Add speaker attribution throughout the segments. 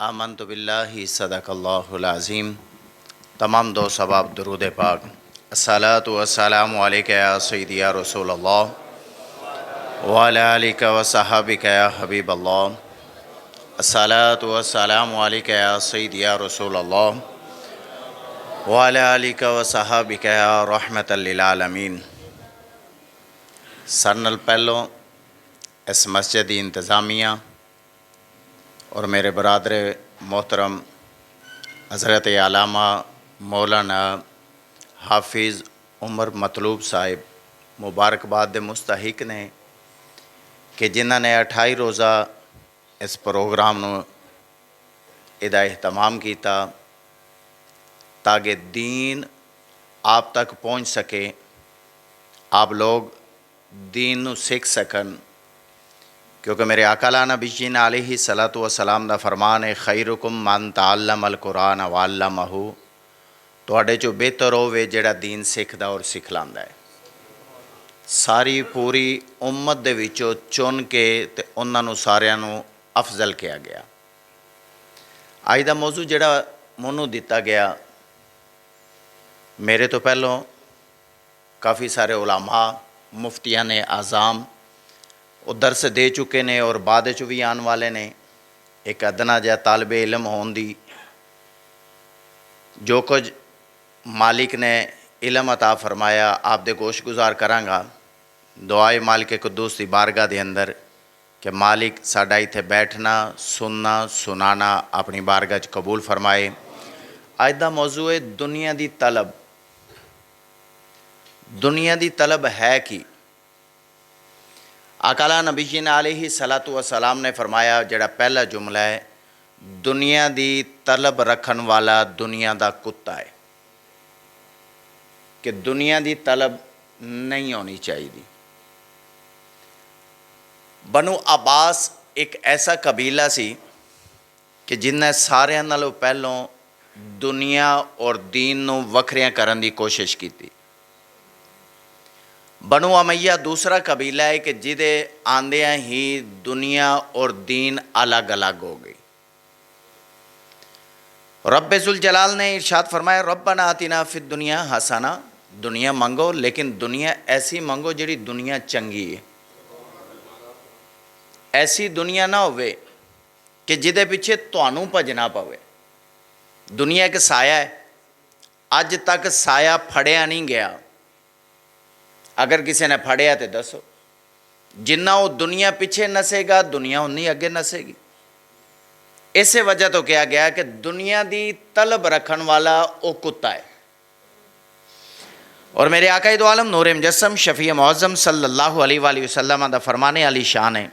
Speaker 1: आमन्तु बिल्लाहि सदक़ल्लाहुल अज़ीम। तमाम दो सबाब दुरूद पाक। अस्सलातु वस्सलामु अलैका या सय्यदी या रसूलल्लाह व अला आलिका व सहाबिका या हबीबल्लाह। अस्सलातु वस्सलामु अलैका या सय्यदी या रसूलल्लाह व अला आलिका व सहाबिका या रहमतल लिल आलमीन। सरनल पहलों इस मस्जिद की इंतज़ामिया और मेरे बरादर मोहतरम हज़रत अल्लामा मौलाना हाफिज़ उमर मतलूब साहिब मुबारकबाद दे मुस्तहिक ने कि जिन्होंने 28 रोज़ा इस प्रोग्राम नूं इहदा एहतमाम किया ताकि दीन आप तक पहुँच सके, आप लोग दीन नूं सीख सकन। क्योंकि मेरे आका नबी जी ने अलैहि सलातु व सलाम दा फरमान है, खैरुकुम मन तअल्लमल कुरान व अल्लमहु। तुहाडे चों बेहतर होवे जिहड़ा दीन सीखदा और सिखलांदा है। सारी पूरी उम्मत दे विचों चुन के ते उन्हां नूं सारिआं नूं अफजल किया गया। अज दा मौजू जिहड़ा मैनूं दिता गया, मेरे तो पहलों काफ़ी सारे उलमा मुफ्तियां ने आज़ाम वो दरस दे चुके ने और बाद च भी आने वाले ने। एक अदना जिहा तालिब इलम होने दी जो कुछ मालिक ने इलम अता फरमाया आप दे गोश गुजार करांगा। दुआए मालिक कुद्दूस दी बारगाह दे अंदर कि मालिक साडा इत्थे बैठना सुनना सुनाना अपनी बारगाह च कबूल फरमाए। अज दा मौजू है दुनिया दी तलब। दुनिया दी तलब है कि आकाला नबी जी ने अलैहि सलातु व सलाम ने फरमाया, जड़ा पहला जुमला है, दुनिया दी तलब रखन वाला दुनिया दा कुत्ता है। कि दुनिया दी तलब नहीं होनी चाहिए। बनु अब्बास एक ऐसा कबीला सी कि जिन्हें सारिਆਂ नालों पहलों दुनिया और दीन नूं वखरियां करन दी कोशिश की। बनु अमैया दूसरा कबीला है कि जिदे आंदियां ही दुनिया और दीन अलग अलग हो गई। रब्बे जुल जलाल ने इरशाद फरमाया, रब्बना आतिना फिद दुनिया हसना। दुनिया मंगो लेकिन दुनिया ऐसी मंगो जिहड़ी दुनिया चंगी है। ऐसी दुनिया ना होवे कि जिदे पिछे तुहानूं भजना पवे। दुनिया एक साया है, अज तक साया फड़िया नहीं गया। अगर किसी ने फड़िया तो दसो। जिन्ना वो दुनिया पिछे नसेगा दुनिया उन्नी अगे नसेगी। इस वजह तो कहा गया कि दुनिया की तलब रखन वाला वो कुत्ता है। और मेरे आका दो आलम नूर मुजस्सम शफी मुअज़्ज़म सल्लल्लाहु अलैहि वसल्लम दा फरमाने वाली शान है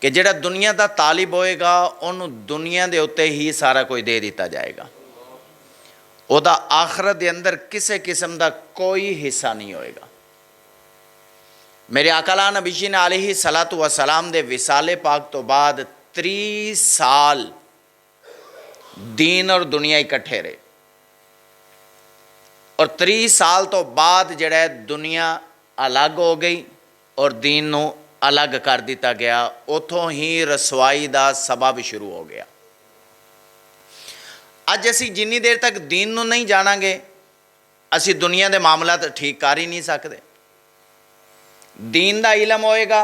Speaker 1: कि जिहड़ा दुनिया का तालिब होएगा उन्होंने दुनिया के उत्ते ही सारा कुछ दे दिता जाएगा। उहदा आखरत के अंदर किसी किस्म का कोई हिस्सा नहीं होएगा। मेरे आकाला नबी जी ने अलैहि सलातु व सलाम दे विसाले पाक तो बाद 30 साल दीन और दुनिया इकट्ठे रहे। और 30 साल तो बाद जड़ा दुनिया अलग हो गई और दीन नूं अलग कर दिता गया। उतों ही रसवाई का सबब शुरू हो गया। अज असी जिन्नी देर तक दीन नूं नहीं जाणांगे असी दुनिया के मामला तो ठीक कर ही नहीं सकते। दीन का इलम होएगा,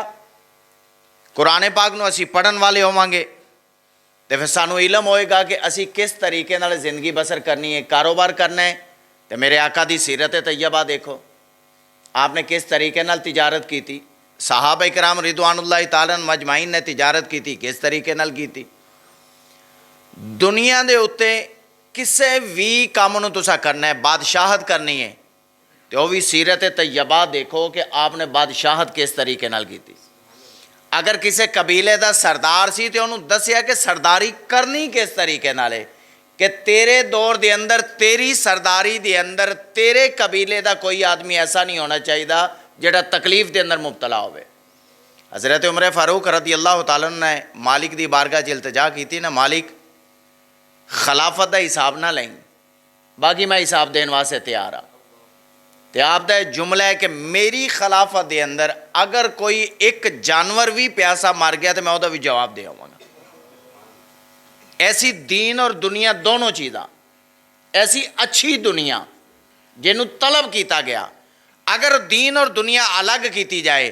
Speaker 1: कुरान पाक नूं असी पढ़न वाले होवांगे तो फिर सानूं इलम होएगा कि असी किस तरीके नाल जिंदगी बसर करनी है, कारोबार करना है। तो मेरे आका दी सीरत तैयबा देखो, आपने किस तरीके नाल तिजारत की थी। सहाबा इकराम रिदवानुल्लाह ताला मजमाइन ने तिजारत की थी, किस तरीके नाल की थी। दुनिया के उत्ते किसी भी काम नूं तुसां करना है, बादशाहत करनी है तो वह भी सीरत तैयबा देखो कि आपने बादशाहत किस तरीके नाल की थी। अगर किसी कबीले का सरदार सी तो उन्होंने दसिया कि सरदारी करनी किस तरीके नाल है कि तेरे दौर के अंदर तेरी सरदारी के अंदर तेरे कबीले का कोई आदमी ऐसा नहीं होना चाहिए जिहड़ा तकलीफ के अंदर मुबतला होवे। हज़रत उमर फारूक रदी अल्लाह तआला ने मालिक की बारगाह च इल्तिजा की थी ना, मालिक खिलाफत का हिसाब ना लें, बाकी मैं हिसाब देने वास्ते तैयार हाँ। तो आपका जुमला है कि मेरी खिलाफत के अंदर अगर कोई एक जानवर भी प्यासा मर गया तो मैं वह भी जवाब दे आवांगा। ऐसी दीन और दुनिया दोनों चीज़ां, ऐसी अच्छी दुनिया जिन्हों तलब किया गया, अगर दीन और दुनिया अलग की जाए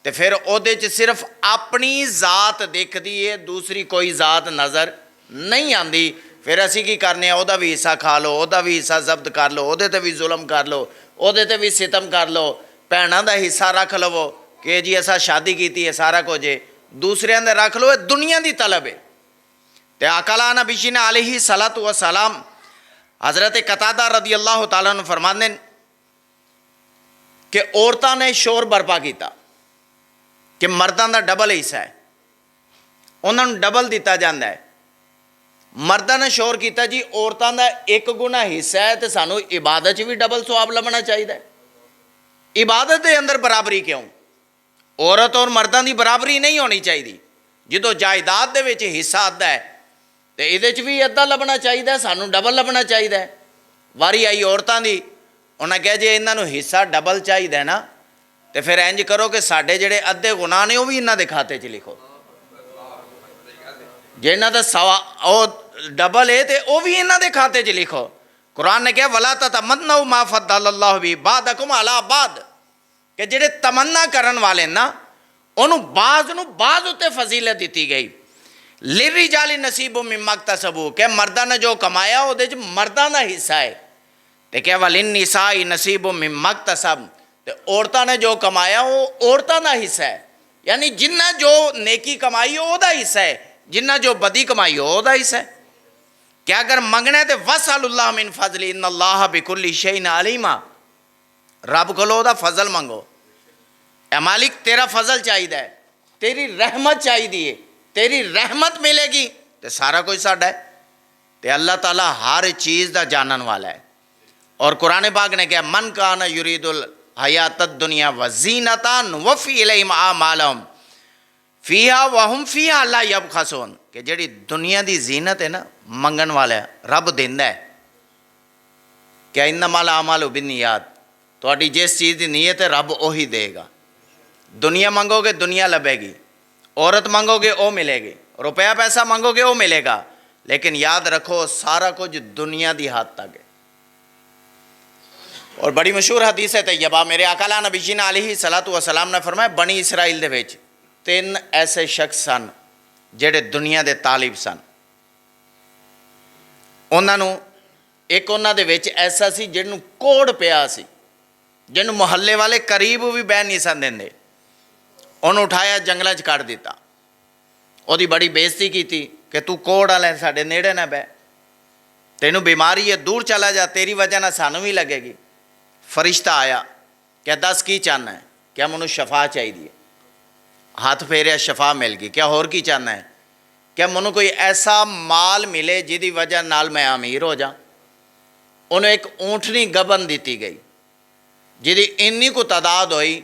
Speaker 1: तो फिर उहदे च सिर्फ अपनी ज़ात दिखती है, दूसरी कोई ज़ात नज़र नहीं आती। फिर असी की करने, उहदा भी हिस्सा खा लो, उहदा भी हिस्सा जब्त कर लो, उहदे ते भी जुल्म कर लो, उहदे ते भी सितम कर लो, भैनों का हिस्सा रख लवो कि जी असा शादी की है, सारा कुछ है, दूसरिया दे रख लो। दुनिया की तलब है। तो अकाला नबी ने अलैहि सलातु व सलाम हज़रत कतादा रदी अल्लाह तआला अन्हु फरमाते हैं कि औरतों ने शोर बरपा किया कि मर्दों का डबल हिस्सा है, उन्होंने डबल दिता जाता है। मर्दों ने शोर किया जी औरतों का एक गुना हिस्सा है, तो सानू इबादत भी डबल सवाब लभना चाहिए। इबादत के अंदर बराबरी क्यों? औरत और मर्दों की बराबरी नहीं होनी चाहिए। जो जायदाद के विच हिस्सा अद्धा है तो ये भी अद्धा लभना चाहिए, सानू डबल लभना चाहिए। वारी आई औरतों की, उन्हें कहा जे इन्हों हिस्सा डबल चाहिए ना, तो फिर इंज करो कि साढ़े जोड़े अद्धे गुनाह ने वह भी इन्हों के खाते च लिखो। जे इन्हों का सवा डबल है तो वह भी इन्हों के खाते च लिखो। कुरान ने कहा वला तमन्नऊ मा फद्दलल्लाहु बिही बादकुम अला बाद, कि जेड़े तमन्ना करन वाले ना उन्होंने बाज उत्ते फजीलत दी गई। लिर्रिजाली नसीबु मिम्मा इक्तसबू, कि मर्दा ने जो कमाया वो मर्दा का हिस्सा है। तो क्या वलिन्निसाई नसीबु मिम्मा इक्तसब, तो औरतों ने जो कमाया वो औरतों का हिस्सा है। यानी जिन्ना जो नेकी कमाई हो वह हिस्सा है, जिन्ना जो बदी कमाई हो वह हिस्सा है। क्या अगर मंगना है तो वसअलुल्लाह मिन फजली इन्नल्लाह बिकुल्लि शैइन अलीमा, रब को ओहदा फजल मंगो। ए मालिक तेरा फजल चाहिए, तेरी रहमत चाहिए, तेरी रहमत मिलेगी तो सारा कुछ साडा है। तो अल्लाह ताला हर चीज़ का जानन वाला है। और कुरान पाक ने कहा मन कान युरीदुल हयात दुनिया वज़ीनता नुवफ़ी इलैहिम आमालहुम फ़ीहा वहुम फ़ीहा ला यबख़सून, कि जिहड़ी दुनिया की जीनत है ना मंगन वाला है, रब देंदा है। क्या इन्नमल आमालु बिन्नियात, तुहाडी जिस चीज़ की नीयत है रब उही देगा। दुनिया मंगोगे दुनिया लभेगी, औरत मंगोगे वो मिलेगी, रुपया पैसा मंगोगे वो मिलेगा, लेकिन याद रखो सारा कुछ दुनिया की हद तक है। और बड़ी मशहूर हदीस है तैयबा, मेरे आकाला नबी ने अलैहि सलातु व सलाम ने फरमाया बनी इसराइल दे विच 3 ऐसे शख्स सन जेड़े दुनिया के तालिब सन। उन्होंने एक उन्हां दे विच ऐसा सी जिन्हों कोड़ पिया सी, जिन्हों मुहल्ले वाले करीब भी बह नहीं सन देंदे। उन्होंने उठाया जंगलों च कढ़ दिता, उसकी बड़ी बेइज्जती की कि तू कोड़ वाला साडे नेड़े ना बह, तेनू बीमारी है, दूर चला जा, तेरी वजह ना सानू भी लगेगी। फरिश्ता आया, क्या दस की चाहना है? क्या मैनू शफा चाहिए? हाथ फेरिया, शफा मिल गई। क्या होर की चाहना है? क्या मैनू कोई ऐसा माल मिले जिहदी वजह नाल मैं अमीर हो जा। उन्हें एक ऊँटनी गबन दी गई जिहदी इन्नी को तादाद हुई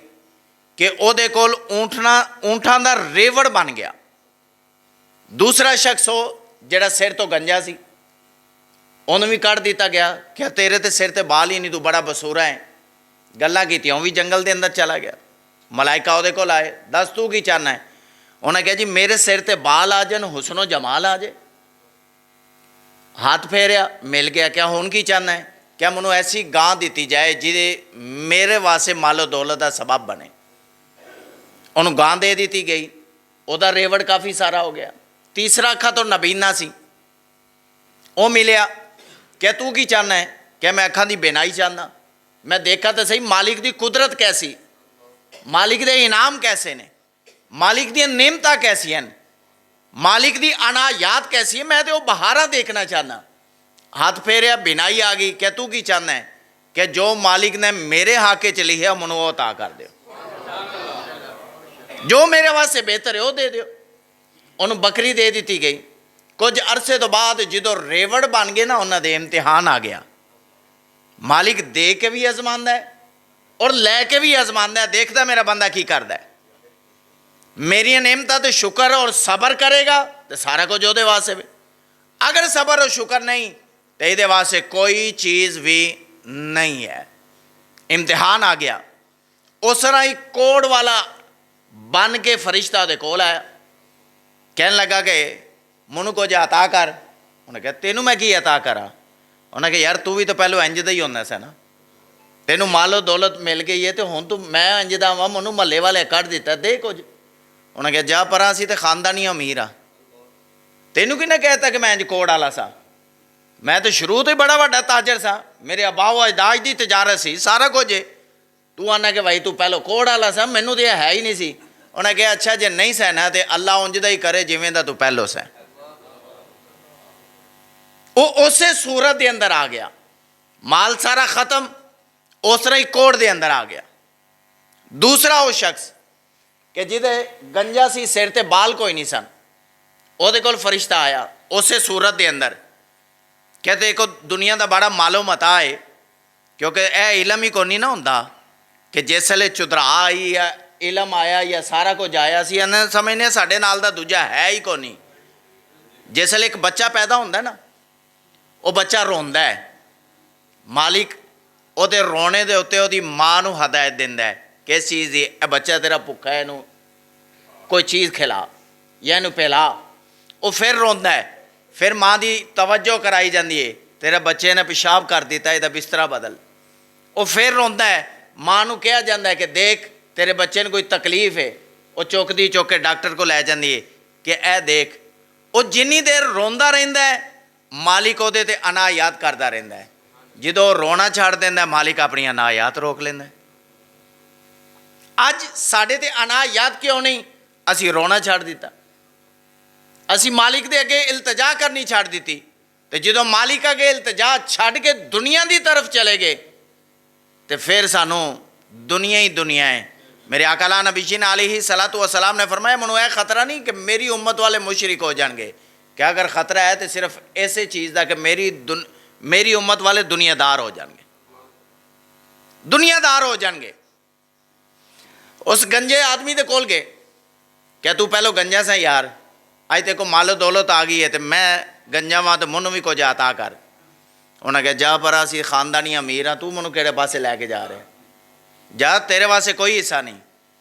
Speaker 1: कि उहदे कोल ऊँटां दा रेवड़ बन गया। दूसरा शख्स हो जिहड़ा सिर तो गंजा सी, उन्होंने भी कढ़ दिता गया। क्या तेरे ते सिर ते बाल ही नहीं, तू बड़ा बसूरा है। गल्लां कीतियां, भी जंगल के अंदर चला गया। मलाइका उहदे कोल आए, दस तू की चाहना है? उन्हें कहा जी मेरे सिर ते बाल आ जान, हुस्नो जमाल आ जाए। हाथ फेरिया, मिल गया। क्या हुण की चाहना है? क्या मैनू ऐसी गां दी जाए जिहदे मेरे वास्ते मालो दौलत का सबब बने। उन्होंने गां दे दी गई, उहदा रेवड़ काफ़ी सारा हो गया। तीसरा अखा तो नबीना सी, वो मिलिया। क्या तू की चाहना है? क्या मैं अखा की बिनाई चाहना। मैं देखा तो सही मालिक की कुदरत कैसी, मालिक के इनाम कैसे ने, मालिक दी नेमत कैसी हैं, मालिक की अनायात कैसी है, मैं तो बहारा देखना चाहना। हाथ फेरिया, बिनाई आ गई। क्या तू की चाहना है? कि जो मालिक ने मेरे हाके च लिखा मैनू वो अता कर दो, जो मेरे वास्ते बेहतर है वो दे दो। उन्होंने बकरी दे दी गई। कुछ अरसे तो बाद जो रेवड़ बन गए ना, उन्होंने इम्तिहान आ गया। मालिक दे के भी आजमांदा है और लैके भी आजमांदा है, देखता मेरा बंदा की करता है। मेरी नेमता तो शुक्र और सबर करेगा तो सारा कुछ ਉਹਦੇ वास्ते भी, अगर सबर और शुक्र नहीं तो ये वास्ते कोई चीज़ भी नहीं है। इम्तिहान आ गया। उस तरह ही कोड़ वाला बन के फरिश्ता दे कोल आया, कहने लगा कि मैनू कुछ अता कर। ਉਹਨੇ ਕਿਹਾ ਤੈਨੂੰ ਮੈਂ ਕੀ ਅਤਾ ਕਰਾਂ? ਉਹਨੇ ਕਿਹਾ ਯਾਰ ਤੂੰ ਵੀ ਤਾਂ ਪਹਿਲੋਂ ਇੰਜ ਦਾ ਹੀ ਹੁੰਦਾ ਸੀ ਨਾ, ਤੈਨੂੰ ਮਾਲੋ ਦੌਲਤ ਮਿਲ ਗਈ ਹੈ ਤੇ ਹੁਣ ਤੂੰ ਮੈਂ ਇੰਜ ਦਾ ਵਾਂ, ਮੈਨੂੰ ਮਹੱਲੇ ਵਾਲੇ ਕੱਢ ਦਿੱਤਾ, ਦੇ ਕੁਝ। ਉਹਨੇ ਕਿਹਾ ਜਾ ਪਰਾਂ, ਅਸੀਂ ਤੇ ਖਾਨਦਾਨੀ ਅਮੀਰ ਆ, ਤੈਨੂੰ ਕਿਹਨੇ ਕਹਿਤਾ ਕਿ ਮੈਂ ਇੰਜ ਕੋੜ ਵਾਲਾ ਸਾਂ? ਮੈਂ ਤਾਂ ਸ਼ੁਰੂ ਤੋਂ ਹੀ ਬੜਾ ਵੱਡਾ ਤਾਜਰ ਸਾਂ, ਮੇਰੇ ਅਬਾਓ ਅਜਦਾਦ ਦੀ ਤਜਾਰਤ ਸੀ, ਸਾਰਾ ਕੁਝ ਹੈ। ਤੂੰ ਆਨਾ ਕਿ ਭਾਈ ਤੂੰ ਪਹਿਲੋਂ ਕੋੜ ਵਾਲਾ ਸਾਂ, ਮੈਨੂੰ ਤਾਂ ਇਹ ਹੈ ਹੀ ਨਹੀਂ ਸੀ। ਉਹਨੇ ਕਿਹਾ ਅੱਛਾ ਜੇ ਨਹੀਂ ਸਹਿਣਾ ਤੇ ਅੱਲਾ ਉਂਝ ਦਾ ਹੀ ਕਰੇ ਜਿਵੇਂ ਦਾ ਤੂੰ ਪਹਿਲੋਂ ਸਹਿ। ਉਹ ਉਸੇ ਸੂਰਤ ਦੇ ਅੰਦਰ ਆ ਗਿਆ, ਮਾਲ ਸਾਰਾ ਖਤਮ, ਉਸ ਤਰ੍ਹਾਂ ਹੀ ਕੋੜ ਦੇ ਅੰਦਰ ਆ ਗਿਆ। ਦੂਸਰਾ ਉਹ ਸ਼ਖਸ ਕਿ ਜਿਹਦੇ ਗੰਜਾ ਸੀ, ਸਿਰ ਤੇ ਬਾਲ ਕੋਈ ਨਹੀਂ ਸਨ, ਉਹਦੇ ਕੋਲ ਫਰਿਸ਼ਤਾ ਆਇਆ ਉਸੇ ਸੂਰਤ ਦੇ ਅੰਦਰ। ਕਹਿੰਦੇ ਦੇਖੋ ਦੁਨੀਆ ਦਾ ਬੜਾ ਮਾਲੋ ਮਤਾ ਹੈ, ਕਿਉਂਕਿ ਇਹ ਇਲਮ ਹੀ ਕੋਈ ਨਹੀਂ ਨਾ ਹੁੰਦਾ ਕਿ ਜਿਸ ਵੇਲੇ ਚੁਦਰਾ ਆਈ ਜਾਂ ਇਲਮ ਆਇਆ ਜਾਂ ਸਾਰਾ ਕੁਝ ਆਇਆ ਸੀ ਇਹਨਾਂ ਸਮਝਦੇ ਸਾਡੇ ਨਾਲ ਦਾ ਦੂਜਾ ਹੈ ਹੀ ਕੋਈ ਨਹੀਂ। ਜਿਸ ਵੇਲੇ ਇੱਕ ਬੱਚਾ ਪੈਦਾ ਹੁੰਦਾ ਨਾ, ਉਹ ਬੱਚਾ ਰੋਂਦਾ ਹੈ, ਮਾਲਿਕ ਉਹਦੇ ਰੋਣੇ ਦੇ ਉੱਤੇ ਉਹਦੀ ਮਾਂ ਨੂੰ ਹਦਾਇਤ ਦਿੰਦਾ ਹੈ ਕਿਸ ਚੀਜ਼ ਦੀ, ਇਹ ਬੱਚਾ ਤੇਰਾ ਭੁੱਖਾ ਹੈ, ਇਹਨੂੰ ਕੋਈ ਚੀਜ਼ ਖਿਲਾ ਜਾਂ ਇਹਨੂੰ ਪਿਲਾ। ਉਹ ਫਿਰ ਰੋਂਦਾ ਹੈ, ਫਿਰ ਮਾਂ ਦੀ ਤਵੱਜੋ ਕਰਾਈ ਜਾਂਦੀ ਹੈ, ਤੇਰੇ ਬੱਚੇ ਨੇ ਪਿਸ਼ਾਬ ਕਰ ਦਿੱਤਾ, ਇਹਦਾ ਬਿਸਤਰਾ ਬਦਲ। ਉਹ ਫਿਰ ਰੋਂਦਾ ਹੈ, ਮਾਂ ਨੂੰ ਕਿਹਾ ਜਾਂਦਾ ਹੈ ਕਿ ਦੇਖ ਤੇਰੇ ਬੱਚੇ ਨੂੰ ਕੋਈ ਤਕਲੀਫ ਹੈ, ਉਹ ਚੁੱਕਦੀ ਚੁੱਕ ਕੇ ਡਾਕਟਰ ਕੋਲ ਲੈ ਜਾਂਦੀ ਹੈ ਕਿ ਇਹ ਦੇਖ। ਉਹ ਜਿੰਨੀ ਦੇਰ ਰੋਂਦਾ ਰਹਿੰਦਾ ਹੈ ਮਾਲਿਕ ਉਹਦੇ ਤੇ ਅਨਾ ਯਾਦ ਕਰਦਾ ਰਹਿੰਦਾ ਹੈ। ਜਦੋਂ ਰੋਣਾ ਛੱਡ ਦਿੰਦਾ ਮਾਲਿਕ ਆਪਣੀ ਅਨਾ ਯਾਦ ਰੋਕ ਲੈਂਦਾ। ਅੱਜ ਸਾਡੇ ਤੇ ਅਨਾ ਯਾਦ ਕਿਉਂ ਨਹੀਂ? ਅਸੀਂ ਰੋਣਾ ਛੱਡ ਦਿੱਤਾ, ਅਸੀਂ ਮਾਲਿਕ ਦੇ ਅੱਗੇ ਇਲਤਜਾ ਕਰਨੀ ਛੱਡ ਦਿੱਤੀ। ਤੇ ਜਦੋਂ ਮਾਲਿਕ ਅੱਗੇ ਇਲਤਜਾ ਛੱਡ ਕੇ ਦੁਨੀਆ ਦੀ ਤਰਫ ਚਲੇ ਗਏ ਤੇ ਫਿਰ ਸਾਨੂੰ ਦੁਨੀਆ ਹੀ ਦੁਨੀਆ ਹੈ। ਮੇਰੇ ਆਕਾ ਨਬੀ अलैहि सलातो व सलाम ने फरमाया ਮੈਨੂੰ ਇਹ ਖਤਰਾ ਨਹੀਂ ਕਿ ਮੇਰੀ ਉम्मत वाले मुशरिक हो जाएंगे, कि अगर खतरा है तो सिर्फ ऐसे चीज़ का कि मेरी उम्मत वाले दुनियादार हो जाएंगे, दुनियादार हो जाएंगे। उस गंजे आदमी दे कोल गए, क्या तू पहलो गंजा सा यार, अज तेरे को मालो दौलत आ गई है तो मैं गंजा वां तो मैनू भी कुछ अता कर। उन्हें कहा जा पर असी खानदानी अमीर हाँ, तू मैनू किहड़े पासे लैके जा रहे, जा तेरे वास्ते कोई हिस्सा नहीं।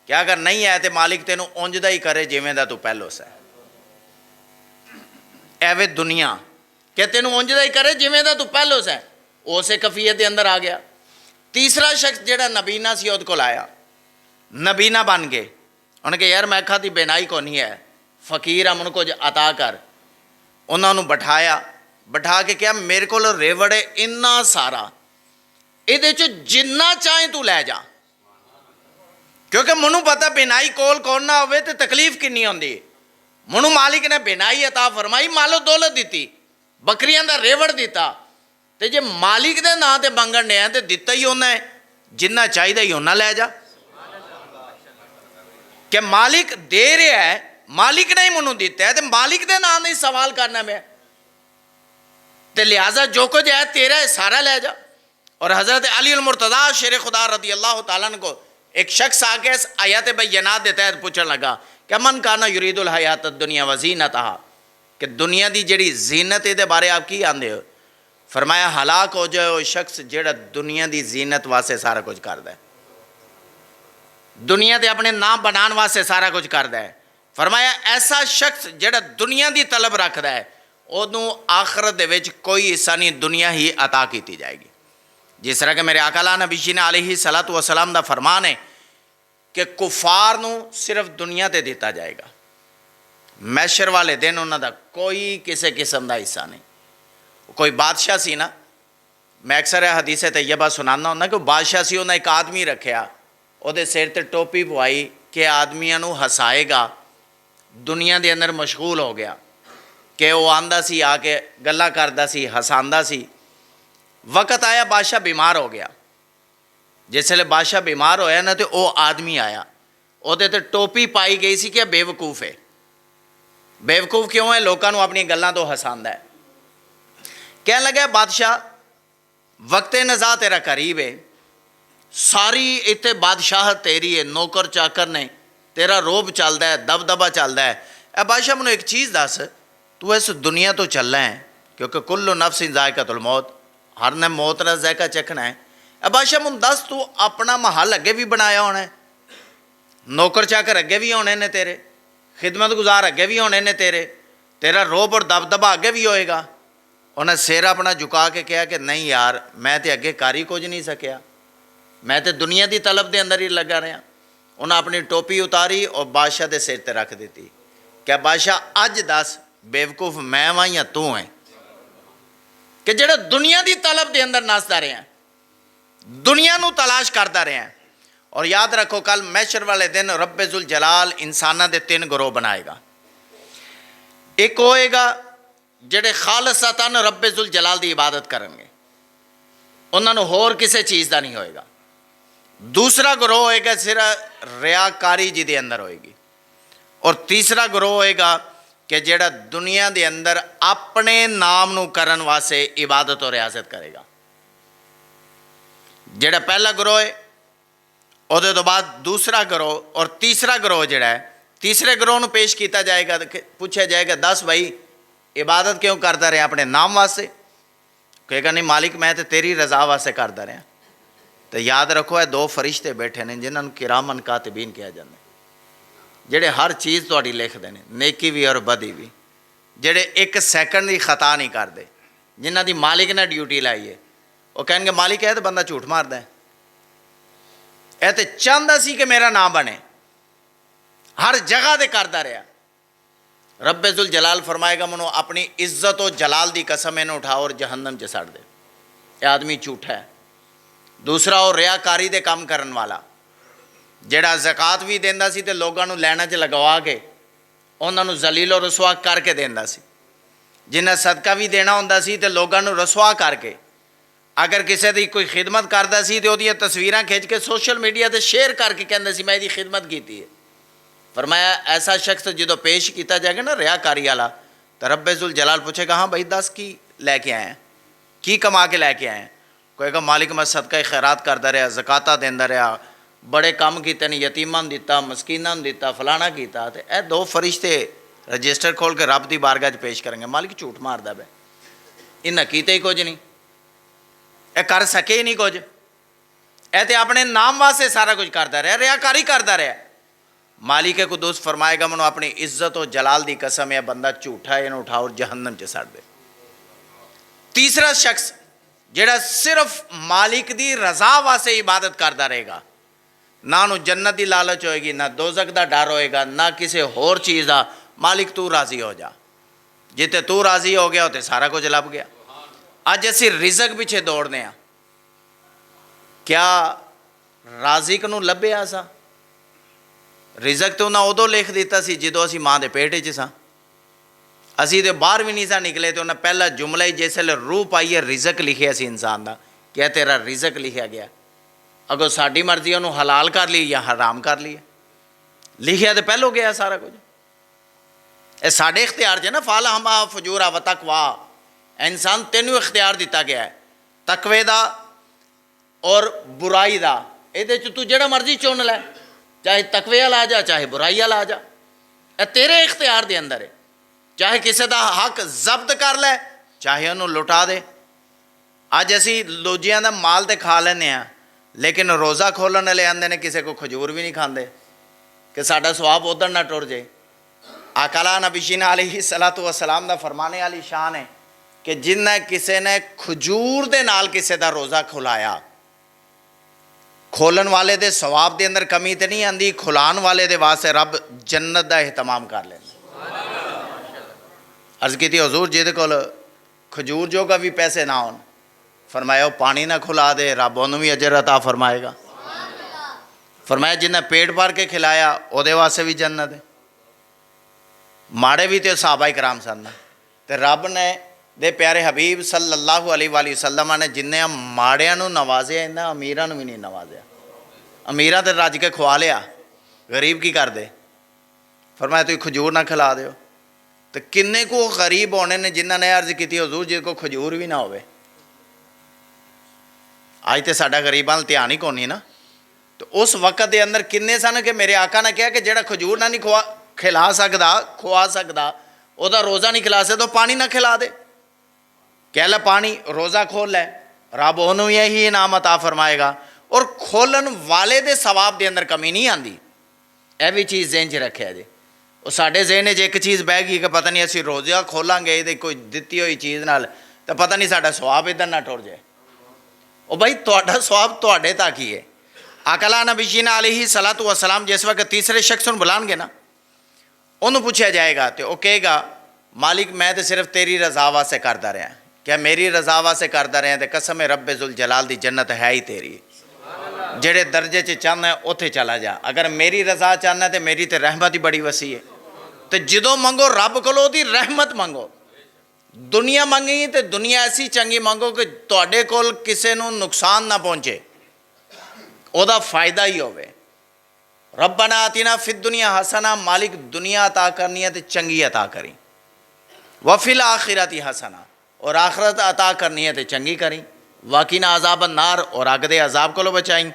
Speaker 1: क्या अगर नहीं है तो मालिक तेनू उंज दा ही करे जिवें दा तू पहलो सा। एवे दुनिया क्या तेनू उंज दा ही करे जिवें दा तू पहलो सा। उसे कफीयत के अंदर आ गया। तीसरा शख्स जिहड़ा नबीना सी उहदे कोल आया, नबीना बन गए। उन्हें कहा यार मैं अखा दी बेनाई को नहीं है, फकीर आ, मैनू कुछ अता कर। उन्होंने बिठाया, बिठा के क्या मेरे को रेवड़ है इन्ना सारा, ये जिन्ना चाहे तू लै जा, क्योंकि मैनू पता बेनाई कोल कौन ना हो तो तकलीफ किन्नी होंदी। मैनू मालिक ने बेनाई अता फरमाई, मालो दौलत दी, बकरियां दा रेवड़ दिता, तो जे मालिक दे नां ते मंगण ने तो दिता ही उन्हें, जिन्ना चाहिए ही उन्ना लै जा। कि मालिक दे रहा है, मालिक ने ही मैनू दिता है तो मालिक दे नां नहीं सवाल करना मैं, तो लिहाजा जो कुछ है तेरा है सारा लै जा। और हज़रत अली अल मुर्तज़ा शेर खुदा रदी अल्लाह तआला अन्हु को एक शख्स आके इस आयत बैयनात के तहत पूछने लगा कि मन काना युरीदुल हयात दुनिया व ज़ीनतहा, कि दुनिया की जिहड़ी जीनत इहदे बारे आप की आंदे हो? फरमाया हलाक हो जाए वो शख्स जिहड़ा दुनिया की जीनत वास्ते सारा कुछ करदा है, दुनिया के अपने नाम बनाने वास्ते सारा कुछ करदा है। फरमाया ऐसा शख्स जिहड़ा दुनिया की तलब रखदा है उहनूं आखरत दे विच कोई हिस्सा नहीं, दुनिया ही अता की जाएगी। जिस तरह के मेरे आका नबी जी ने अलैहि सलातो व सलाम दा फरमान है कि कुफार नूं सिर्फ दुनिया ते दिता जाएगा, मैशर वाले दिन उन्हां दा कोई किसी किस्म का हिस्सा नहीं। कोई बादशाह सी ना, मैं अक्सर हदीस तैयबा सुनाना हुंदा कि बादशाह सी, उन्हें एक आदमी रखिया, उहदे सिर ते टोपी पवाई कि आदमियां नूं हसाएगा, दुनिया के अंदर मशगूल हो गया कि वह आंदा सी आके गल्लां करदा सी, हसांदा सी। वक्त आया बादशाह बीमार हो गया, जिसले बादशाह बीमार होया ना तो वह आदमी आया, उहदे ते टोपी पाई गई सी कि बेवकूफ है। बेवकूफ क्यों है? लोगों को अपनी गल्लां तो हसांदा है। कह लगा बादशाह वक्त नज़ा तेरा करीब है, सारी इत्थे बादशाह तेरी है, नौकर चाकर ने, तेरा रोब चलता है, दबदबा चलता है। ए बादशाह मैनू एक चीज़ दस, तू इस दुनिया तो चलना है क्योंकि कुल्लु नफ्सिन ज़ायक़तुल मौत, हर ने मौत का जायका चखना है। ए बादशाह मैनू दस, तू अपना महल अगे भी बनाया होना है, नौकर चाकर अगे भी होने ने तेरे, खिदमत गुजार अगे भी होने ने तेरे, तेरा रोब और दबदबा अगे भी होएगा, उन्हें सिर अपना झुका के कहा कि नहीं यार मैं तो अगे कर ही कुछ नहीं सकिया, मैं तो दुनिया की तलब के अंदर ही लगा रहा। उन्हें अपनी टोपी उतारी और बादशाह के सिर पर रख दी। क्या बादशाह अज दस बेवकूफ मैं वां या तू है कि जेड़ा दुनिया की तलब के अंदर नसदा रहा, दुनिया नू तलाश करता रहा। और याद रखो कल मैशर वाले दिन रब्बे जुल जलाल इंसाना के 3 गिरोह बनाएगा। एक होएगा जेड़े खालसतन रब्बे जुल जलाल की इबादत करेंगे, उन्होंने होर किसी चीज़ का नहीं होएगा। दूसरा गिरोह होएगा सिर्फ रियाकारी जिहदे अंदर होएगी। और तीसरा गिरोह होएगा कि जेड़ा दुनिया के अंदर अपने नाम नू करन वास्ते इबादत और रियासत करेगा। जेड़ा पहला गिरोह है उहदे तो बाद दूसरा गिरोह और तीसरा गिरोह जिहड़ा है, तीसरे गिरोह नू पेश किया जाएगा, पूछा जाएगा दस भाई इबादत क्यों करता रहा अपने नाम वास्ते? कहेगा नहीं मालिक मैं तो तेरी रजा वास्ते करता रहा। तो याद रखो ये 2 फरिश्ते बैठे ने जिन्होंने किरामन कातिबीन कहा जाता है, जेड़े हर चीज़ तुहाडी लिखते हैं, नेकी भी और बदी भी, जेड़े 1 सैकंड की खता नहीं करते, जिन्हों की मालिक ने ड्यूटी लाई है। वो कहेंगे मालिक है तो बंदा झूठ मारदा है, यह तो चाहता सी कि मेरा नाम बने, हर जगह से करता रहा। रब्बे जुल जलाल फरमाएगा मनो अपनी इज्जत और जलाल की कसम इन्हें उठाओ और जहन्नम च सड़ दे, यह आदमी झूठा है। दूसरा और रियाकारी दे काम करन वाला, जेड़ा ज़कात भी देंदा सी ते लोगों नूं लैना च लगवा के उन्होंने जलील और रसवा करके देंदा सी। जिन्हें सदका भी देना हुंदा सी ते लोगों नूं रसवा करके, अगर किसी की कोई खिदमत करता सी तो उहदियां तस्वीरां खिंच के सोशल मीडिया पर शेयर करके कहंदा सी मैं इसकी खिदमत की है। फरमाया ऐसा शख्स जो पेश किया जाएगा ना रियाकारी वाला, तो रब्बे जुल जलाल पूछेगा हाँ भाई दस की लैके आए हैं, की कमा के लैके आए हैं? कहेगा मालिक मैं सदका खैरात करता रहा, ज़काता देंदा रहा, बड़े काम किए ने, यतीमां नूं दिता, मस्कीनां नूं दिता, फलाना किया। तो यह 2 फरिश्ते रजिस्टर खोल के रब की बारगाह च पेश करेंगे, मालिक झूठ मारदा बै, इन्हें कीते ही कुछ नहीं, यह कर सके ही नहीं कुछ, यह तो अपने नाम वास्ते सारा कुछ करता रहा, रियाकारी करता रहा। मालिक कुदूस फरमाएगा मनो अपनी इज्जत और जलाल की कसम है बंदा झूठा है, इन्हें उठाओ और जहन्नम च सड़ दे। तीसरा शख्स जेड़ा सिर्फ मालिक की रजा वास्ते इबादत करता रहेगा, ना उन्होंने जन्नत की लालच होएगी, ना दोजक का डर होएगा, ना किसी होर चीज़ का। मालिक तू राजी हो जा, जिते तू राजी हो गया उते सारा कुछ लभ गया। अज असी रिजक पिछे दौड़ने आ, क्या राजिक नूं लभ्या सा? रिजक तो उन्हें उदों लिख दिता सी जो असी माँ के पेट च सां, असी तो बाहर भी नहीं सा निकले। तो उन्हें पहला जुमला ही जिसले रूह पाई है रिजक लिखिया सी इंसान का, क्या तेरा रिजक लिखा गया, अगो साड़ी मर्जी उन्होंने हलाल कर ली या हराम कर ली, लिखिया तो पहलों गया सारा कुछ। ये साढ़े इख्तियार च ना फाल हमा फजूरा व तकवा, इंसान तेनों इख्तियार दिता गया है, तकवे दा और बुराई दा। ये तू जो मर्जी चुन लै, चाहे तकवे वाला आ जा चाहे बुराई वाला आ जा, यह तेरे इख्तियार के अंदर है। चाहे किसी का हक जब्त कर लै, चाहे उन्होंने लुटा दे। अज असी दूजिया का माल तो खा लें, लेकिन रोज़ा खोलन वाले आते हैं किसी को खजूर भी नहीं खाते कि साडा स्वाब उधर ना टुर जाए। आकला नबीशीना अलैहिस्सलातु वस्सलाम दा फरमाने वाली शान है कि जिन्हें किसी ने खजूर दे नाल किसी का रोज़ा खुलाया, खोलन वाले दे सवाब के अंदर कमी तो नहीं आती, खुलान वाले दे वास्ते रब जन्नत का एहतमाम कर लेंदा। अर्ज़ की हजूर जिहदे कोल खजूर जो का भी पैसे ना होन, फरमाया पानी ना खुला दे, रब उन्होंने भी अजर अता फरमाएगा। फरमाया जिन्हें पेट भर के खिलाया उहदे वास्ते भी जन्नत है। माड़े भी तो सहाबा कराम सन, तो रब ने दे प्यारे हबीब सल्लल्लाहु अलैहि वसल्लम ने जिन्हें माड़ियां नूं नवाजिया, इन्हें अमीरां नूं भी नहीं नवाजिया। अमीरां तो रज के खुआ लिया, गरीब की कर दे। फरमाया तुसीं खजूर ना खिला दिओ। तो किन्ने को गरीब होने ने जिन्होंने अर्ज की हजूर जिसको खजूर भी ना हो। अज तो साडा गरीबां दा ध्यान ही कोनी ना। तो उस वक्त के अंदर किन्ने सन कि मेरे आका ने कहा कि जेड़ा खजूर ना नहीं खिला सकता, खुआ सकता, वह रोज़ा नहीं खिला सकता, तो पानी ना खिला दे, कह लै पानी, रोज़ा खोल लै, रब उन्होंने यही इनाम अता फरमाएगा। और खोलन वाले दे सवाब के अंदर कमी नहीं आती। यह भी चीज़ ज़हन च रखे जी। वो साढ़े ज़हन च एक चीज़ बह गई कि पता नहीं असी रोज़ा खोलांगे ये कोई दिती हुई चीज़ नाल तो पता नहीं साडा सवाब इधर ना टुर जाए। ਉਹ भाई ਤੁਹਾਡਾ ਸਵਾਬ ਤੁਹਾਡੇ ਤੱਕ ਹੀ ਹੈ। ਆਕਲਾ ਨਬੀਨਾ ਅਲੈहि ਸਲਾਤੁ ਵਸਲਾਮ ਜਿਸ ਵਕਤ ਤੀਸਰੇ ਸ਼ਖਸ ਨੂੰ ਬੁਲਾਉਣਗੇ ਨਾ, ਉਹਨੂੰ ਪੁੱਛਿਆ ਜਾਏਗਾ ਤੇ ਉਹ ਕਹੇਗਾ ਮਾਲਿਕ ਮੈਂ ਤਾਂ ਸਿਰਫ ਤੇਰੀ ਰਜ਼ਾ ਵਾਸਤੇ ਕਰਦਾ ਰਿਹਾ, ਕਿ ਮੇਰੀ ਰਜ਼ਾ ਵਾਸਤੇ ਕਰਦਾ ਰਿਹਾ ਤੇ ਕਸਮ ਹੈ ਰੱਬੇ ਜ਼ੁਲ ਜਲਾਲ ਦੀ ਜੰਨਤ ਹੈ ਹੀ ਤੇਰੀ, ਜਿਹੜੇ ਦਰਜੇ 'ਚ ਚਾਹੁੰਦਾ ਉੱਥੇ ਚਲਾ ਜਾ। ਅਗਰ ਮੇਰੀ ਰਜ਼ਾ ਚਾਹੁੰਦਾ ਤੇ ਮੇਰੀ ਤੇ ਰਹਿਮਤ ਹੀ ਬੜੀ ਵਸੀ ਹੈ। ਤੇ ਜਦੋਂ ਮੰਗੋ ਰੱਬ ਕੋਲੋਂ ਉਹਦੀ ਰਹਿਮਤ ਮੰਗੋ। ਦੁਨੀਆ ਮੰਗੀ ਤੇ ਦੁਨੀਆ ਐਸੀ ਚੰਗੀ ਮੰਗੋ ਕਿ ਤੁਹਾਡੇ ਕੋਲ ਕਿਸੇ ਨੂੰ ਨੁਕਸਾਨ ਨਾ ਪਹੁੰਚੇ, ਉਹਦਾ ਫਾਇਦਾ ਹੀ ਹੋਵੇ। ਰੱਬਨਾ ਆਤਿਨਾ ਫਿਦ ਦੁਨੀਆ ਹਸਨਾ, ਮਾਲਿਕ ਦੁਨੀਆ ਅਤਾ ਕਰਨੀ ਹੈ ਤੇ ਚੰਗੀ ਅਤਾ ਕਰੀ। ਵਫਿਲ ਆਖਿਰਤੀ ਹਸਨਾ, ਔਰ ਆਖਰਤ ਅਤਾ ਕਰਨੀ ਹੈ ਤੇ ਚੰਗੀ ਕਰੀ। ਵਾਕਿਨਾ ਅਜ਼ਾਬ ਨਾਰ, ਔਰ ਅੱਗ ਦੇ ਅਜ਼ਾਬ ਕੋਲੋਂ ਬਚਾਈ।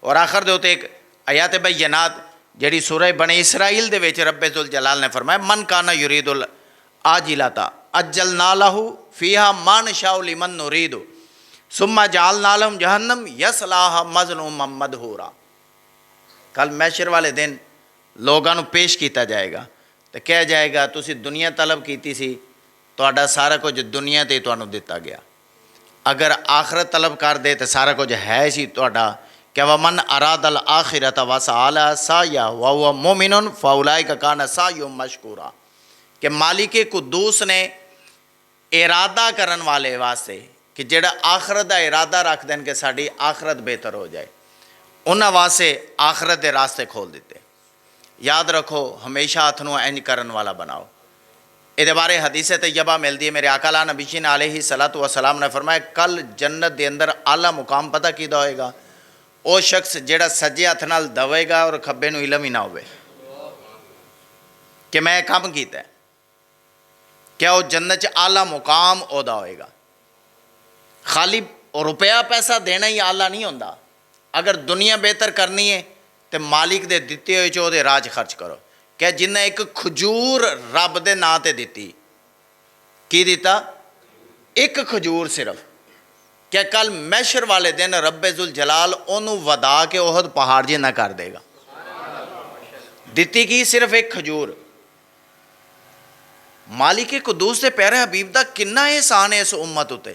Speaker 1: ਔਰ ਆਖਰ ਦੇ ਉੱਤੇ ਇੱਕ ਆਇਤ ਬਯਨਾਤ ਜਿਹੜੀ ਸੂਰਾ ਬਨੀ ਇਸਰਾਈਲ ਦੇ ਵਿੱਚ ਰੱਬੇ ਜ਼ੁਲ ਜਲਾਲ ਨੇ ਫਰਮਾਇਆ ਮਨ ਕਾਨਾ ਯੁਰੀਦੁਲ ਆजिलता अज्जलना लहू फ़ीहा मा नशाउ लिमन नुरीदु सुम्मा जालना लहुम जहन्नम यसलाहा मज़लूमम मदहूरा। कल मैशर वाले दिन लोगों को पेश किया जाएगा तो कहा जाएगा तुसी दुनिया तलब की सी, तुहाडा सारा कुछ दुनिया ते तुहानू दिता गया। अगर आखरत तलब कर दे तो सारा कुछ है सी तुहाडा। क्या वमन अरादल आखिरत वसाला साया वहुवा मोमिनुन फ़उलाइका काना सायुम मशकूरा, कि मालिक कुद्दूस ने इरादा करन वाले वास्ते कि जेड़ा आखरत का इरादा रख देन कि साड़ी आखरत बेहतर हो जाए, उन्होंने वास्ते आखरत के रास्ते खोल दिते। याद रखो हमेशा हथ नूं इंज करन वाला बनाओ। ये बारे हदीस तैयबा मिलती है। मेरे आकला नबीना अलैहि सलातु वसलाम ने फरमाया कल जन्नत के अंदर आला मुकाम पता किदा होएगा? वो शख्स जेड़ा सज्जे हथ नाल दवेगा और खब्बे नूं इलम ही ना होवे कि मैं काम किया है। क्या वो जन्नत च आला मुकाम ओदा होएगा? खाली रुपया पैसा देना ही आला नहीं होंदा। अगर दुनिया बेहतर करनी है तो मालिक दे दिते हुए च राज खर्च करो। क्या जिन्हें एक खजूर रब दे नां ते दिती, की दिता? एक खजूर सिर्फ। क्या कल मैशर वाले दिन रब्बे जुल जलाल ओनू वधा के ओहद पहाड़ जिन्ना कर देगा। दिती की सिर्फ एक खजूर। मालिक कुद्दूस दे प्यारे हबीब दा किन्ना एहसान है इस उम्मत उते।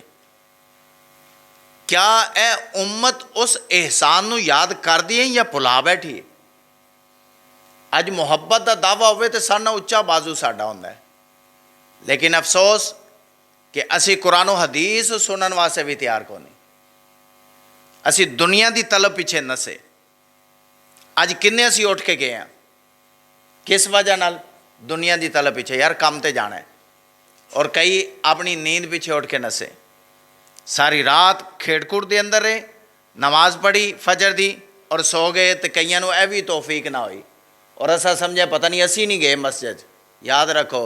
Speaker 1: क्या ए उम्मत उस एहसान नू याद करदी है या भुला बैठी है? अज मुहब्बत का दावा होवे तो सारे नाल उच्चा बाजू साडा हुंदा है, लेकिन अफसोस कि असी कुरान हदीस सुनन वास्ते भी तैयार को नहीं। असी दुनिया की तलब पिछे नसे। अज किन्ने असी उठ के गए हैं, किस वजह नाल? दुनिया की तलब पिछे। यार काम ते जाना है। और कई अपनी नींद पिछे उठ के नसे, सारी रात खेड़कुड़ के अंदर रहे, नमाज पढ़ी फजर दी और सो गए। तो कईयां नूं यह भी तौफीक ना हुई और असा समझा पता नहीं असी नहीं गए मस्जिद। याद रखो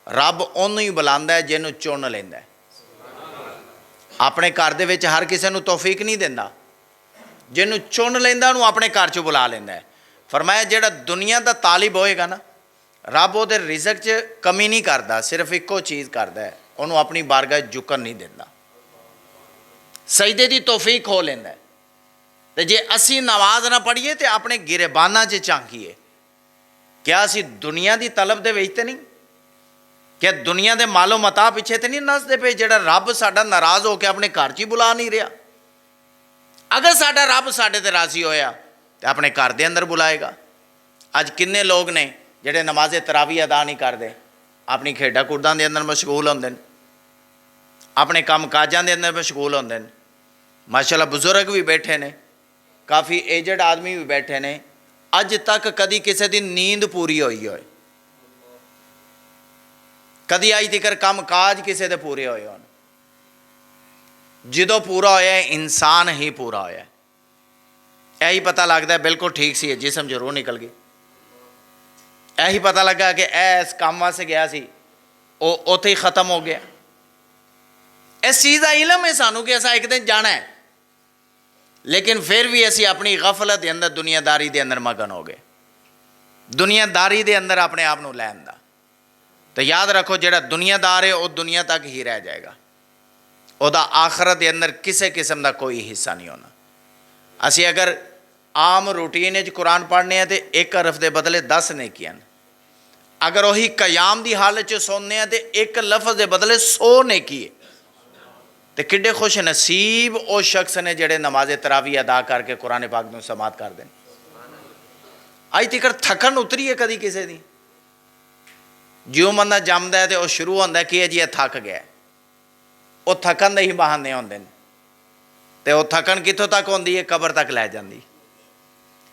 Speaker 1: रब उन्होंने ही बुलांदा है जिन्होंने चुन लेंदा है। अपने घर दे विच हर किसी नूं तौफीक नहीं देंदा, जिन्होंने चुन लेंदा उन्होंने अपने घर चों बुला लेंदा है। फरमाया जिहड़ा दुनिया का तालिब होएगा ना, रब वो रिजक च कमी नहीं करता, सिर्फ एको चीज़ करता है, उन्होंने अपनी बारगाह झुकन नहीं देता, सजदे की तौफीक खो लेंदा है। तो जे असी नमाज ना पढ़िए तो अपने गिरेबाना च झांकीए। क्या असी दुनिया की तलब दे विच ते नहीं? क्या दुनिया के मालो मता पिछे तो नहीं नसदे पे? जिहड़ा रब साडा नाराज़ होकर अपने घर च ही बुला नहीं रहा। अगर साडा रब साडे ते राज़ी होया तो अपने घर के अंदर बुलाएगा। अज किन्ने लोग ने ਜਿਹੜੇ नमाज़े तरावी अदा नहीं करते, अपनी खेडा कूदां के अंदर मशगूल होंदे ने, अपने काम काजां के अंदर मशगूल होंदे ने। माशाअल्लाह बुजुर्ग भी बैठे ने, काफ़ी एजड आदमी भी बैठे ने, अज तक कदी किसी की नींद पूरी होई होए, कदी अज तक काम काज किसी के पूरे होए होन। जो पूरा होया इंसान ही पूरा होया, यही पता लगता है बिल्कुल ठीक सी, जिसम जरूर निकल गई। यही पता लगा कि इस काम वास्ते गया सी, वो उत्थे ही खत्म हो गया। इस चीज़ का इलम है सानू कि असा एक दिन जाना है, लेकिन फिर भी असी अपनी गफलत के अंदर दुनियादारी के अंदर मगन हो गए, दुनियादारी के अंदर अपने आप को लैन दा। तो याद रखो जिहड़ा दुनियादार है वो दुनिया तक ही रह जाएगा, उहदा आखरत के अंदर किसी किस्म का कोई हिस्सा नहीं होना। असी अगर आम रूटीन कुरान पढ़ने हैं तो एक हरफ के बदले 10 नेकियां, अगर वही कयाम की हालत च सुनने हैं तो एक लफ्ज़ के बदले 100 नेकी है। तो किड्डे खुश नसीब उस शख्स ने जिहड़े नमाज़े तरावी अदा करके कुरान पाक नूं समात करते हैं। अज तक थकन उतरी है कदी किसी की? जो बंदा जमदा है तो वह शुरू होंदा कि जी थक गया, वो थकन दे ही बहाने होंदे ने, ते वो थकन कित्थों तक होंदी है? कबर तक लै जांदी।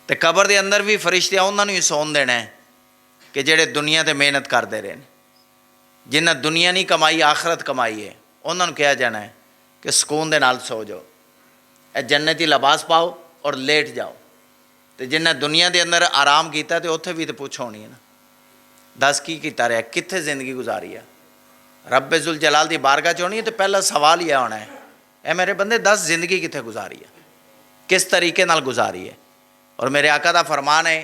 Speaker 1: ते कबर दे अंदर भी फरिश्ते उन्होंने ही सौन देना है कि जेड़े दुनिया ते मेहनत करते रहे, जिन्हें दुनिया नहीं कमाई आखरत कमाई है, उन्होंने कहा जाना है कि सुकून दे नाल सो जाओ, ए जन्नती लिबास पाओ और लेट जाओ। तो जिन्हें दुनिया के अंदर आराम किया तो उत्थे भी तो पुछ होनी है ना, दस की कीता रहा, कित्थे जिंदगी गुजारी है? रब्बे जुल जलाल की बारगाह च होनी है तो पहला सवाल यह होना है, ए मेरे बंदे दस जिंदगी कित्थे गुजारी है, किस तरीके नाल गुजारी है? और मेरे आका का फरमान है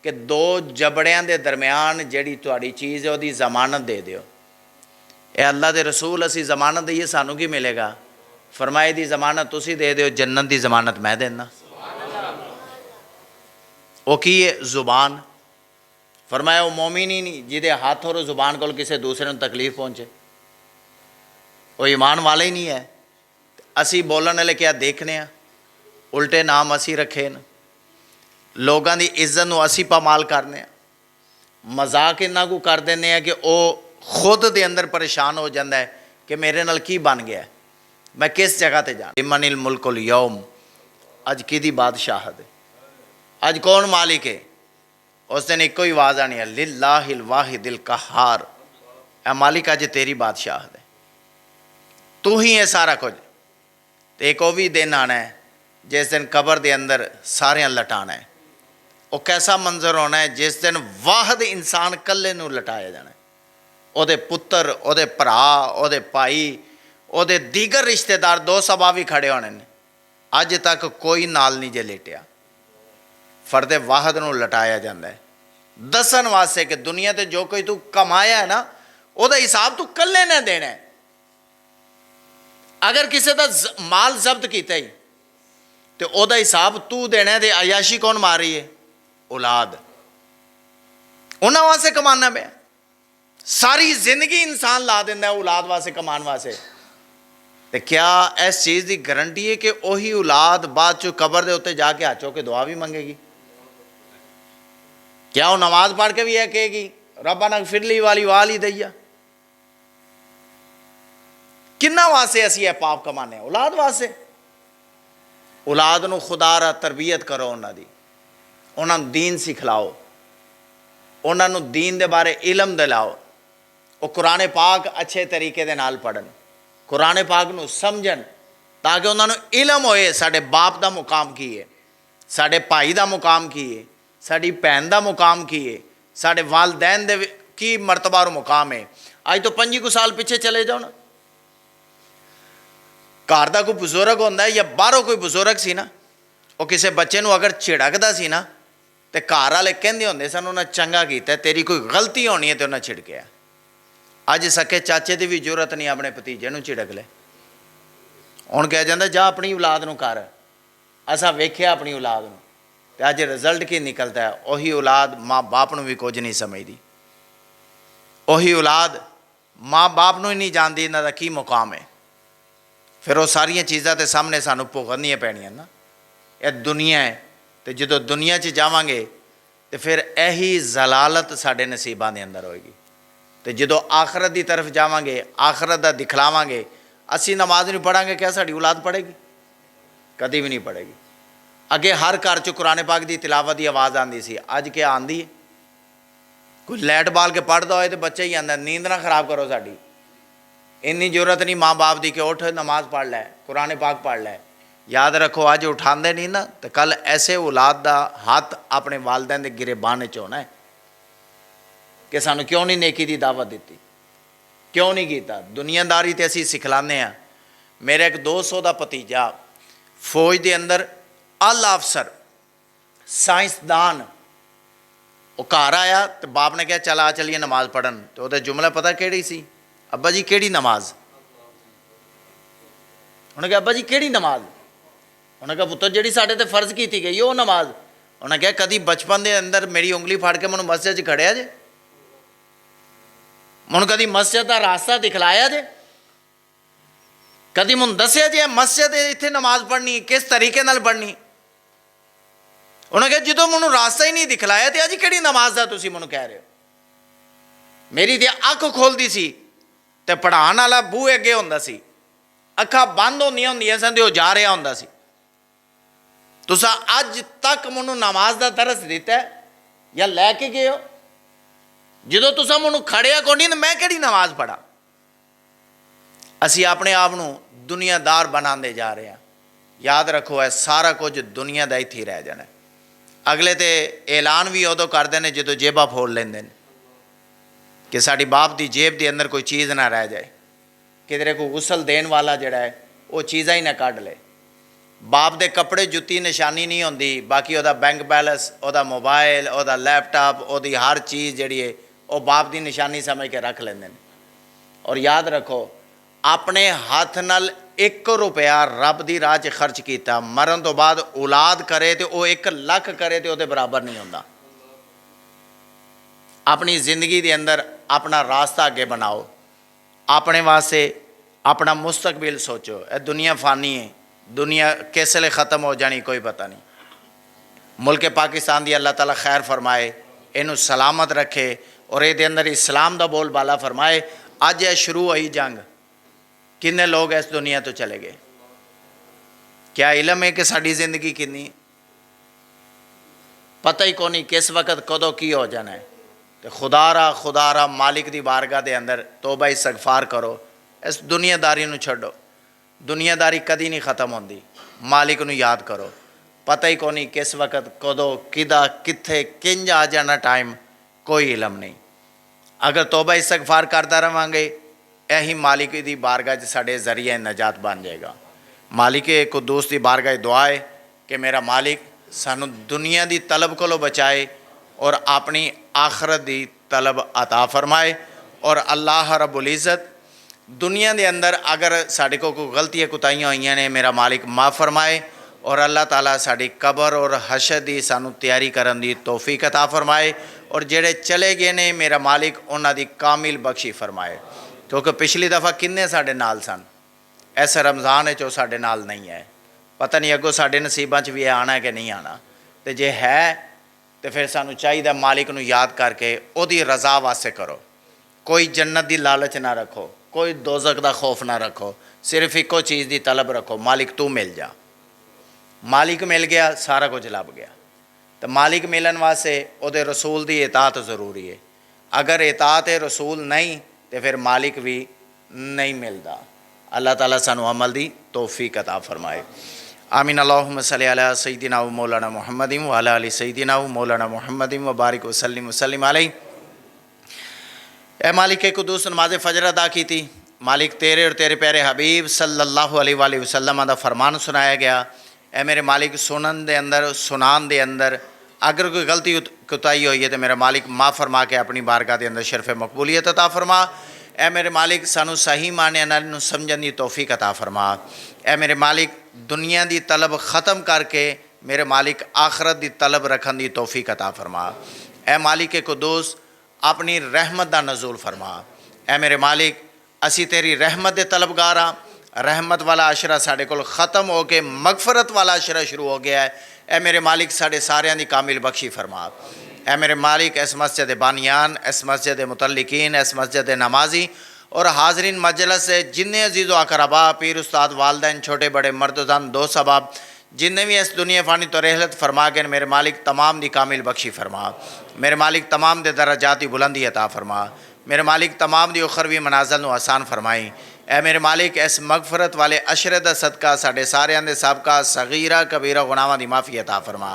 Speaker 1: कि दो जबड़ियां दे दरम्यान जिहड़ी तुहाडी चीज़ है उसकी जमानत दे दिओ। ए अल्लाह के रसूल असी जमानत दईए सानू की मिलेगा? फरमाए दी जमानत तुसी दे दिओ, जन्नत की जमानत मैं देना। वो की है? जुबान। फरमाया वो मोमिन ही नहीं जिहदे हाथ और जुबान को किसी दूसरे को तकलीफ पहुँचे, वो ईमान वाले ही नहीं है। असी बोलने वाले क्या देखने आ, उल्टे नाम असी रखे न, लोगों की इज्जत को असी पामाल करने, मजाक इन्ना को कर देने कि वह खुद दे अंदर परेशान हो जाता है कि मेरे नाल की बन गया, मैं किस जगह पर जा। मनिल मुल्कुल यौम, अज कि बादशाहत है, अज कौन मालिक है? उस दिन एको ही आवाज़ आनी है, लिल्लाहिल वाहिदिल कहार, ए मालिक अज तेरी बादशाहत है, तू ही है सारा कुछ। तो एक वो भी दिन आना है जिस दिन कबर के अंदर सारियां लटाना है। वो कैसा मंजर होना है जिस दिन वाहद इंसान कल्ले नूं लटाया जाना है, ਉਹਦੇ पुत्र, ਉਹਦੇ भरा, ਉਹਦੇ भाई, ਉਹਦੇ दीगर रिश्तेदार, दो सभा भी खड़े होने ने। अज तक कोई नाल नहीं जे लेटिया। फर्दे वाहद नूं लटाया जाता है दसन वास्ते कि दुनिया ते जो कोई तू कमाया है ना, ਉਹਦਾ हिसाब तू कल्ले ने देना है। अगर किसी का माल जब्त किया ही तो ਉਹਦਾ हिसाब तू देना है। तो अयाशी कौन मार रही है? औलाद। उन्होंने वास्ते कमाना पे सारी जिंदगी इंसान ला देंदा है औलाद वास्ते कमान वास्ते। तो क्या इस चीज़ की गारंटी है कि वही औलाद बाद चो कबर के उत्ते जाके हाथ चो के दुआ भी मंगेगी? क्या वो नमाज पढ़ के भी है कहेगी रब्बना फिरली वाली वाल ही दैया? किन्ना वास्ते असी यह पाप कमाने? औलाद वास्ते। औलाद नूं खुदा रा तरबियत करो, उन्होंने उन्होंने दीन सिखलाओ, उन्होंने दीन दे बारे इलम दिलाओ, वो कुरान पाक अच्छे तरीके दे नाल पढ़न, कुरान पाक नूं समझन, ताकि उन्होंने इलम होए साडे बाप दा मुकाम की है, साडे भाई दा मुकाम की है, साडी भैन दा मुकाम की है, साडे वालदैन दे की मरतबा और मुकाम है। अज तो 25 साल पिछे चले जाओ ना, घर का कोई बुजुर्ग होंदा है या बाहरों कोई बुजुर्ग सी ना, वो किसी बच्चे नूं अगर झिड़कदा सी ना तो घर वाले कहंदे होंदे सन उन्हें चंगा कीता, तेरी कोई गलती होनी है तो उन्हें झिड़किया। अज सके चाचे की भी जरूरत नहीं अपने भतीजे नूं झिड़क ले, हुण कहा जाता जा अपनी औलाद नूं कर, असां वेख्या अपनी औलाद नूं, ते अज रिजल्ट की निकलता है? उही औलाद माँ बाप नूं भी कुछ नहीं समझती, उही औलाद माँ बाप नूं ही नहीं जानती इन्हां दा की मुकाम है। फिर वो सारिया चीज़ां ते सामने सानू भुगतनियां पैणियां ना, यह दुनिया है। तो जो दुनिया च जावांगे तो फिर यही जलालत साडे नसीबां दे अंदर होएगी। तो जो आखरत की तरफ जावांगे, आखरत का दिखलावांगे, असी नमाज नहीं पढ़ांगे, क्या साडी औलाद पढ़ेगी? कभी भी नहीं पढ़ेगी। अगे हर घर च कुरान पाक की तिलावत की आवाज़ आती सी, अज क्या आती है? कोई लैट बाल के पढ़ता होए तो बच्चा ही आंदा नींद ना खराब करो साडी। इन्नी जरूरत नहीं माँ बाप की कि उठ नमाज पढ़ लै, कुरान पाक पढ़ लै। याद रखो अज उठाते नहीं ना तो कल ऐसे औलाद का हाथ अपने वालदैन के गिरेबान च होना है कि सानू क्यों नहीं नेकी की दावत दी, क्यों नहीं किया? दुनियादारी तो असी सिखलाने हैं। मेरे एक 200 का भतीजा फौज के अंदर आला अफसर साइंसदान, वो घर आया तो बाप ने कहा चल आ चलिए नमाज पढ़न, तो वो जुमला पता केड़ी सी? अब्बा जी केड़ी नमाज? उन्हें कहा अब्बा जी केड़ी नमाज? उन्हें कहा पुत्र जी साढ़े ते फर्ज की गई वो नमाज। उन्हें कहा कभी बचपन के अंदर मेरी उंगली फाड़ के मैं मस्जिद खड़िया जे, मैं कभी मस्जिद का रास्ता दिखलाया जे, कदी मैनूं दस्सिया जी मस्जिद इत्थे नमाज पढ़नी किस तरीके नाल पढ़नी? उन्हें कहा जो मैनूं रास्ता ही नहीं दिखलाया तो अज किहड़ी नमाज का तुसीं मैनूं कह रहे हो? मेरी तो अख खोलती सी तो पढ़ाने वाला बूहे अगे हुंदा सी, अखा बंद होंदियां सन तो जा रहा हुंदा सी। तुसां अज तक मैनूं नमाज का दरस दिता या लैके गए हो? जो तुसां मैनूं खड़िया कोई नहीं तो मैं किहड़ी नमाज पढ़ा? असी अपने आप को दुनियादार बनाते जा रहे हैं। याद रखो है सारा कुछ दुनिया का इत्थे ही रह जाना। अगले तो ऐलान भी उदों करते हैं जो जेबा फोड़ लेंदे ने कि साड़ी बाप की जेब के अंदर कोई चीज़ ना रह जाए, किधरे कोई गुसल देने वाला जड़ा है वो चीज़ा ही ना कढ़ ले। बाप के कपड़े जुत्ती निशानी नहीं होंदी, बाकी वह बैंक बैलेंस, वह मोबाइल, वह लैपटॉप, वो हर चीज़ जी है वो बाप की निशानी समझ के रख लेंदे ने। और याद रखो अपने हाथ नाल 1 रुपया रब की राह च खर्च किया, मरण तो बाद औलाद करे तो वह 1 लाख करे तो वो बराबर नहीं होंदा। अपनी जिंदगी के अंदर अपना रास्ता अगे बनाओ, अपने वास्ते अपना मुस्तकबिल सोचो। यह दुनिया फानी है, दुनिया किस वेले ख़त्म हो जानी कोई पता नहीं। मुल्क पाकिस्तान की अल्लाह ताला खैर फरमाए, इनू सलामत रखे और ये अंदर इस्लाम का बोलबाला फरमाए। अज यह शुरू हुई जंग, किन्ने लोग इस दुनिया तो चले गए? क्या इलम है कि साड़ी जिंदगी किन्नी? पता ही कौन किस वक्त कदों की हो जाना है। तो खुदारा मालिक की बारगाह के अंदर तौबा इस्तगफार करो, इस दुनियादारी नूं छड्डो। दुनियादारी कदी नहीं ख़त्म होंदी। मालिक नूं याद करो, पता ही कौन किस वक्त कदों किदा कित्थे किंज आ जाना टाइम, कोई इलम नहीं। अगर तौबा इस्तगफार करता रहांगे यही मालिक की बारगाह साढ़े जरिए नजात बन जाएगा। मालिक कुद्दूस की बारगाह दुआ है कि मेरा मालिक सानू दुनिया की तलब को बचाए और अपनी आखरत की तलब अता फरमाए। और अल्लाह रब्बुल इज़्ज़त दुनिया के अंदर अगर साढ़े को कोई गलतियाँ कुताहियाँ हुई ने मेरा मालिक माफ़ फरमाए और अल्लाह ताला साड़ी कबर और हशर की सानू तैयारी करने की तौफीक अता फरमाए। और जेड़े चले गए ने मेरा मालिक उन्हां दी कामिल बख्शी फरमाए। क्योंकि पिछली दफ़ा किन्ने साढ़े नाल सन, इस रमज़ान चो साढ़े नाल नहीं है। पता नहीं अगों साढ़े नसीबां च भी आना है कि नहीं आना। तो जे है तो फिर सानू चाहिए मालिक नू याद करके उहदी रज़ा वास्ते करो। कोई जन्नत की लालच ना रखो, कोई दोज़ख दा खौफ ना रखो, सिर्फ एको चीज़ की तलब रखो, मालिक तू मिल जा। मालिक मिल गया सारा कुछ लभ गया। तो मालिक मिलन वास्ते उहदे रसूल की इताअत ज़रूरी है। अगर इताअत रसूल नहीं तो फिर मालिक भी नहीं मिलता। अल्लाह ताला सानू अमल दी तौफीक अता फरमाए। आमीन। अल्लाहुम्मा सल्लि अला सय्यिदिना व मौलाना मुहम्मदिन व अला आलि सय्यिदिना व मौलाना मुहम्मदिन व बारिक वसल्लिम वसल्लिम अलैहि। ए मालिक कुद्दूस नमाज फजर अदा की थी। मालिक तेरे और तेरे प्यारे हबीब सल्लल्लाहु अलैहि वसल्लम का फरमान सुनाया गया। ए मेरे मालिक सुनन दे अंदर सुनान दे अंदर अगर कोई गलती कुताही हुई है तो मेरा मालिक माफ़ फरमा के अपनी बारगाह के अंदर शरफ़ मकबूलियत अता फरमा। ए मेरे मालिक सानू सही माने नाल समझण दी तौफीक अता फरमा। ए मेरे मालिक दुनिया की तलब ख़त्म करके मेरे मालिक आखरत की तलब रखन की तौफीक अता फरमा। ए मालिक कुद्दूस अपनी रहमत का नज़ूल फरमा। ए मेरे मालिक असी तेरी रहमत के तलबगार हाँ। रहमत वाला अशरा साढ़े कोल ख़त्म हो के मगफरत वाला अशरा शुरू हो गया है। ए मेरे मालिक साढ़े सारियां दी कामिल बख्शी फरमा। ए मेरे मालिक इस मस्जिद बानियान, इस मस्जिद मुतल्लिकीन, इस मस्जिद नमाजी और हाजरीन मजलस से जिन्ने अजीज़ अकरबा पीर उस्ताद वालदैन छोटे बड़े मर्दजान दो सबाब जिन्ने भी इस दुनिया फ़ानी तो रहलत फरमा गए मेरे मालिक तमाम दी कामिल बख्शी फरमा। मेरे मालिक तमाम दे दर्जात दी बुलंदी अता फरमा। मेरे मालिक तमाम दी उखरवी मनाज़िल नूं आसान फरमाई। ए मेरे मालिक इस मगफरत वाले अशरे दा सदका साढ़े सारियां दे सबका सगीरा कबीरा गुनाहां दी माफ़ी अता फरमा।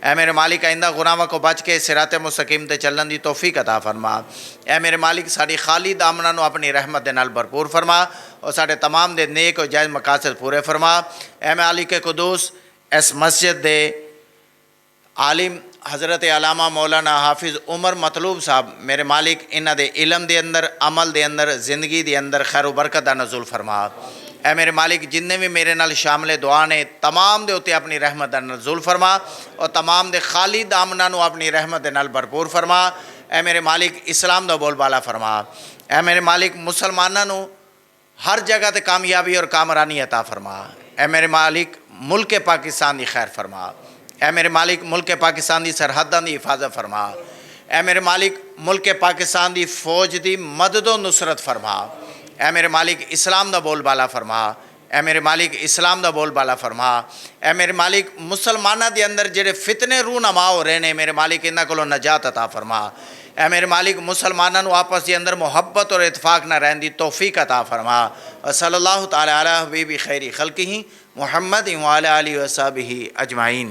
Speaker 1: ए मेरे मालिक आइंदा गुनाहां को बच के सिराते मुस्तकीम ते चलने दी तौफीक अता फरमा। ए मेरे मालिक साड़ी खाली दामना नूं अपनी रहमत दे नाल भरपूर फरमा और साढ़े तमाम दे नेक और जायज़ मकासद पूरे फरमा। ए मालिक कुद्दूस इस मस्जिद दे आलिम हज़रत अलामा मौलाना हाफिज़ उमर मतलूब साहब मेरे मालिक इन्हां दे इलम दे अंदर अमल दे अंदर ज़िंदगी दे अंदर खैर बरकत दा नज़ूल फरमा। ए मेरे मालिक जिन्ने भी मेरे नाल शामिल दुआ ने तमाम दे उत्ते अपनी रहमत दा नज़ूल फरमा और तमाम दे खाली दामना नूं अपनी रहमत दे नाल भरपूर फरमा। ए मेरे मालिक इस्लाम दा बोलबाला फरमा। ए मेरे मालिक मुसलमानां नूं हर जगह ते कामयाबी और कामरानी अता फरमा। ए मेरे मालिक मुल्क पाकिस्तान की खैर फरमा। ए मेरे मालिक मुल्क पाकिस्तान की सरहदां की हिफाजत फरमा। ए मेरे मालिक मुल्क पाकिस्तान की फौज की मददो नुसरत फरमा। ए मेरे मालिक इस्लाम का बोलबाला फरमा। ए मेरे मालिक इस्लाम का बोलबाला फरमा। ए मेरे मालिक मुसलमाना के अंदर जेडे फितने रूनमा हो रहे हैं, मेरे मालिक इन्हों को नजात अता फरमा। ए मेरे मालिक मुसलमानों आपस के अंदर मुहब्बत और इतफाक न रहने की तौफीक अता फरमा। सल्लल्लाहु तआला अला हबीबी खैरी खल्किही मुहम्मद व अला आलिहि व सहबिही अजमाइन।